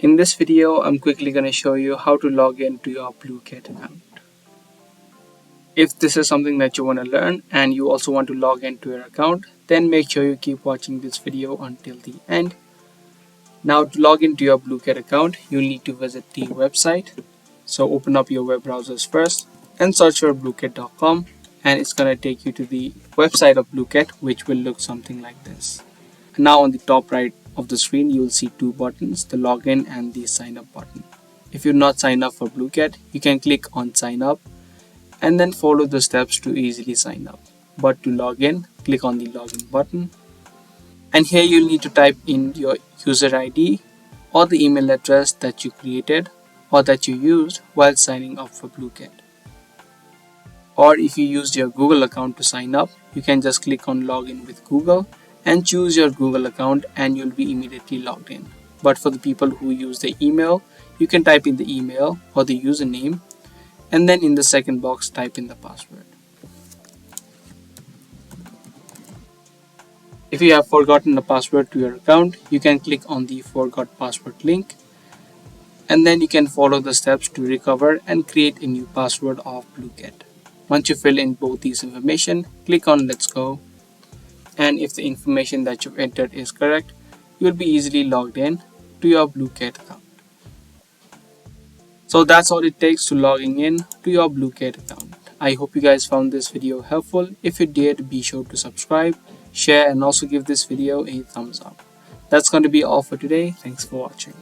In this video, I'm quickly going to show you how to log into your Blooket account. If this is something that you want to learn and you also want to log into your account, then make sure you keep watching this video until the end. Now to log into your Blooket account, you'll need to visit the website. So open up your web browsers first and search for blooket.com, and it's going to take you to the website of Blooket, which will look something like this. Now on the top right of the screen, you will see two buttons, the login and the sign up button. If you're not signed up for Blooket, you can click on sign up and then follow the steps to easily sign up. But to log in, click on the login button. And here you'll need to type in your user ID or the email address that you created or that you used while signing up for Blooket. Or if you used your Google account to sign up, you can just click on login with Google and choose your Google account and you'll be immediately logged in. But for the people who use the email, you can type in the email or the username and then in the second box type in the password. If you have forgotten the password to your account, you can click on the forgot password link and then you can follow the steps to recover and create a new password of Blooket. Once you fill in both these information, click on let's go, and if the information that you've entered is correct, you will be easily logged in to your Blooket account. So that's all it takes to logging in to your Blooket account. I hope you guys found this video helpful. If you did, be sure to subscribe, share, and also give this video a thumbs up. That's going to be all for today. Thanks for watching.